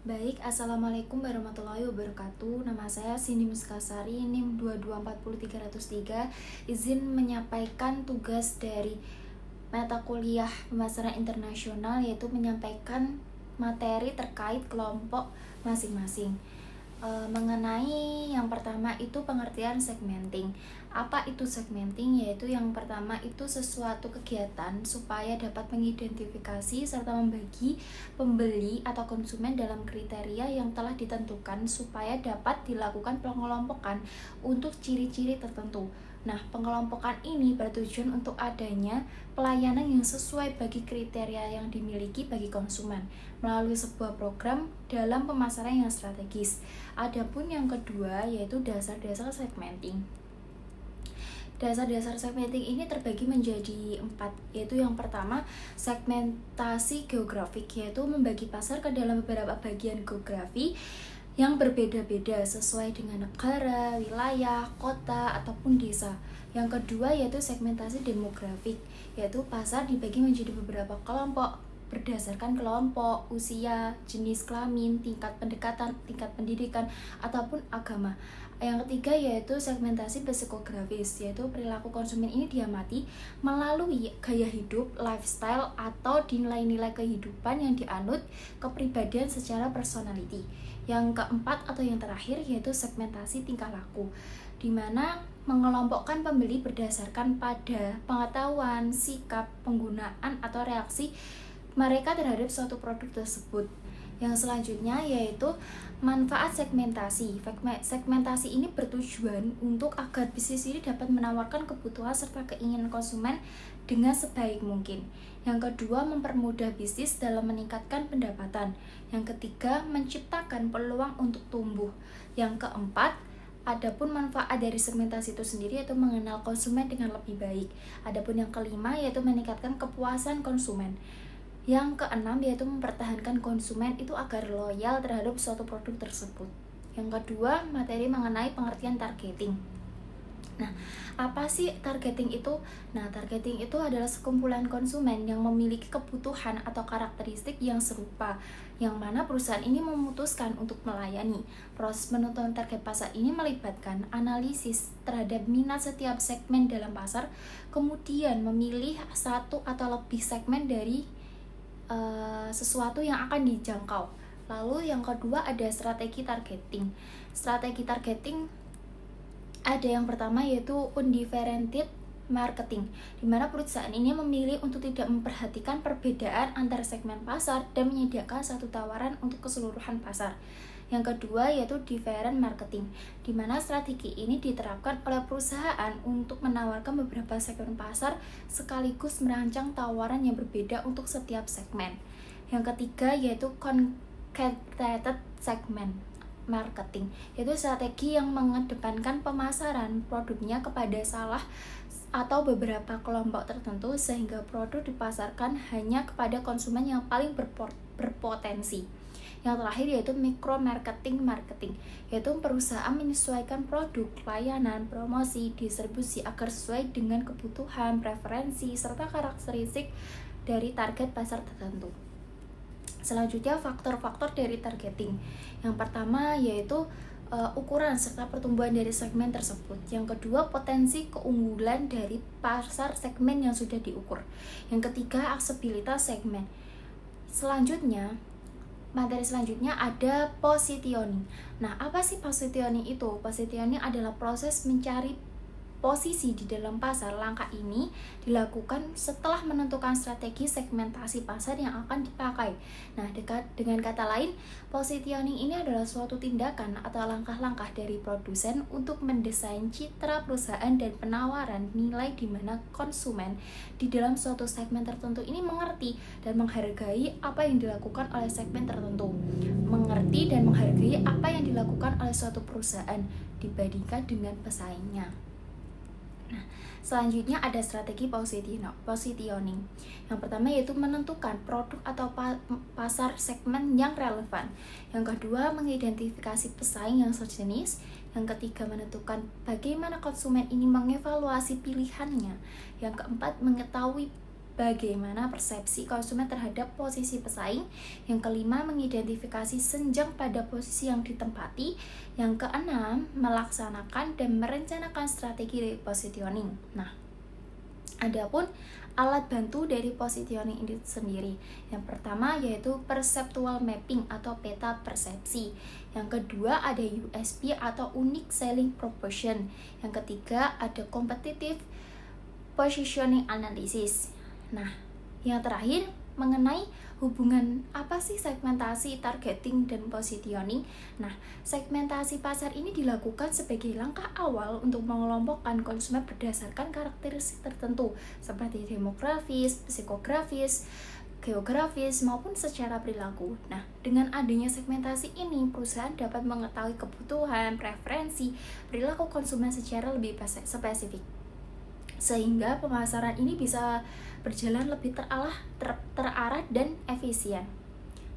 Baik, Assalamualaikum warahmatullahi wabarakatuh. Nama saya Cindy Muskasari, NIM 2240303. Izin menyampaikan tugas dari mata kuliah pemasaran internasional, yaitu menyampaikan materi terkait kelompok masing-masing. Mengenai yang pertama itu pengertian segmenting. Apa itu segmenting? Yaitu yang pertama itu sesuatu kegiatan supaya dapat mengidentifikasi serta membagi pembeli atau konsumen dalam kriteria yang telah ditentukan supaya dapat dilakukan pengelompokan untuk ciri-ciri tertentu. Nah, pengelompokan ini bertujuan untuk adanya pelayanan yang sesuai bagi kriteria yang dimiliki bagi konsumen melalui sebuah program dalam pemasaran yang strategis. Adapun yang kedua yaitu dasar-dasar segmenting. Dasar-dasar segmenting ini terbagi menjadi 4, yaitu yang pertama segmentasi geografik, yaitu membagi pasar ke dalam beberapa bagian geografi yang berbeda-beda sesuai dengan negara, wilayah, kota, ataupun desa. Yang kedua yaitu segmentasi demografik, yaitu pasar dibagi menjadi beberapa kelompok berdasarkan kelompok, usia, jenis kelamin, tingkat pendekatan, tingkat pendidikan, ataupun agama. Yang ketiga yaitu segmentasi psikografis, yaitu perilaku konsumen ini diamati melalui gaya hidup, lifestyle, atau nilai-nilai kehidupan yang dianut kepribadian secara personality. Yang keempat atau yang terakhir yaitu segmentasi tingkah laku, di mana mengelompokkan pembeli berdasarkan pada pengetahuan, sikap, penggunaan, atau reaksi mereka terhadap suatu produk tersebut. Yang selanjutnya yaitu manfaat segmentasi. Segmentasi ini bertujuan untuk agar bisnis ini dapat menawarkan kebutuhan serta keinginan konsumen dengan sebaik mungkin. Yang kedua, mempermudah bisnis dalam meningkatkan pendapatan. Yang ketiga, menciptakan peluang untuk tumbuh. Yang keempat, adapun manfaat dari segmentasi itu sendiri yaitu mengenal konsumen dengan lebih baik. Adapun yang kelima yaitu meningkatkan kepuasan konsumen. Yang keenam yaitu mempertahankan konsumen itu agar loyal terhadap suatu produk tersebut. Yang kedua, materi mengenai pengertian targeting. Nah, apa sih targeting itu? Nah, targeting itu adalah sekumpulan konsumen yang memiliki kebutuhan atau karakteristik yang serupa, yang mana perusahaan ini memutuskan untuk melayani. Proses penentuan target pasar ini melibatkan analisis terhadap minat setiap segmen dalam pasar, kemudian memilih satu atau lebih segmen dari sesuatu yang akan dijangkau. Lalu yang kedua ada strategi targeting. Strategi targeting ada yang pertama yaitu undifferentiated marketing, di mana perusahaan ini memilih untuk tidak memperhatikan perbedaan antar segmen pasar dan menyediakan satu tawaran untuk keseluruhan pasar. Yang kedua yaitu different marketing, di mana strategi ini diterapkan oleh perusahaan untuk menawarkan beberapa segmen pasar sekaligus merancang tawaran yang berbeda untuk setiap segmen. Yang ketiga yaitu concentrated segment marketing, yaitu strategi yang mengedepankan pemasaran produknya kepada salah atau beberapa kelompok tertentu sehingga produk dipasarkan hanya kepada konsumen yang paling berpotensi. Yang terakhir yaitu micro marketing, yaitu perusahaan menyesuaikan produk, layanan, promosi, distribusi agar sesuai dengan kebutuhan, preferensi, serta karakteristik dari target pasar tertentu. Selanjutnya faktor-faktor dari targeting. Yang pertama yaitu ukuran serta pertumbuhan dari segmen tersebut. Yang kedua, potensi keunggulan dari pasar segmen yang sudah diukur. Yang ketiga, aksesibilitas segmen. Materi selanjutnya ada positioning. Nah, apa sih positioning itu? Positioning adalah proses mencari posisi di dalam pasar. Langkah ini dilakukan setelah menentukan strategi segmentasi pasar yang akan dipakai. Nah, dengan kata lain, positioning ini adalah suatu tindakan atau langkah-langkah dari produsen untuk mendesain citra perusahaan dan penawaran nilai di mana konsumen di dalam suatu segmen tertentu ini mengerti dan menghargai apa yang dilakukan oleh segmen tertentu. Mengerti dan menghargai apa yang dilakukan oleh suatu perusahaan dibandingkan dengan pesaingnya. Nah, selanjutnya ada strategi positioning. Yang pertama yaitu menentukan produk atau pasar segmen yang relevan. Yang kedua, mengidentifikasi pesaing yang sejenis. Yang ketiga, menentukan bagaimana konsumen ini mengevaluasi pilihannya. Yang keempat, mengetahui bagaimana persepsi konsumen terhadap posisi pesaing. Yang kelima, mengidentifikasi senjang pada posisi yang ditempati. Yang keenam, melaksanakan dan merencanakan strategi positioning. Nah, adapun alat bantu dari positioning ini sendiri, yang pertama yaitu perceptual mapping atau peta persepsi. Yang kedua ada USP atau unique selling proposition. Yang ketiga ada competitive positioning analysis. Nah, yang terakhir mengenai hubungan apa sih segmentasi, targeting, dan positioning. Nah, segmentasi pasar ini dilakukan sebagai langkah awal untuk mengelompokkan konsumen berdasarkan karakteristik tertentu seperti demografis, psikografis, geografis, maupun secara perilaku. Nah, dengan adanya segmentasi ini, perusahaan dapat mengetahui kebutuhan, preferensi, perilaku konsumen secara lebih spesifik, sehingga pemasaran ini bisa berjalan lebih terarah dan efisien.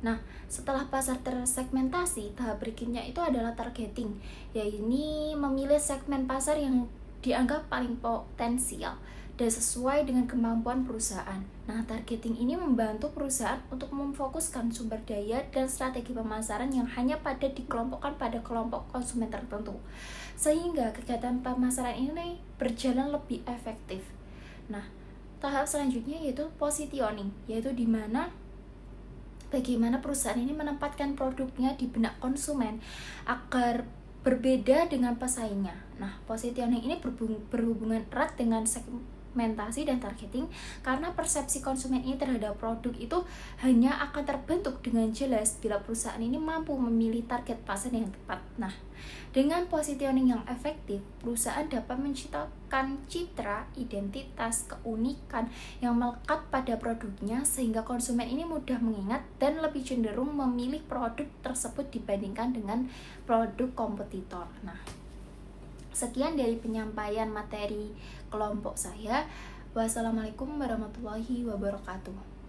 Nah, setelah pasar tersegmentasi, tahap berikutnya itu adalah targeting, yaitu memilih segmen pasar yang dianggap paling potensial dan sesuai dengan kemampuan perusahaan. Nah, targeting ini membantu perusahaan untuk memfokuskan sumber daya dan strategi pemasaran yang hanya dikelompokkan pada kelompok konsumen tertentu, sehingga kegiatan pemasaran ini berjalan lebih efektif. Nah, tahap selanjutnya yaitu positioning, yaitu di mana bagaimana perusahaan ini menempatkan produknya di benak konsumen agar berbeda dengan pesaingnya. Nah, positioning ini berhubungan erat dengan segmentasi dan targeting, karena persepsi konsumen ini terhadap produk itu hanya akan terbentuk dengan jelas bila perusahaan ini mampu memilih target pasar yang tepat. Nah, dengan positioning yang efektif, perusahaan dapat menciptakan citra, identitas, keunikan yang melekat pada produknya, sehingga konsumen ini mudah mengingat dan lebih cenderung memilih produk tersebut dibandingkan dengan produk kompetitor. Nah, sekian dari penyampaian materi kelompok saya. Wassalamualaikum warahmatullahi wabarakatuh.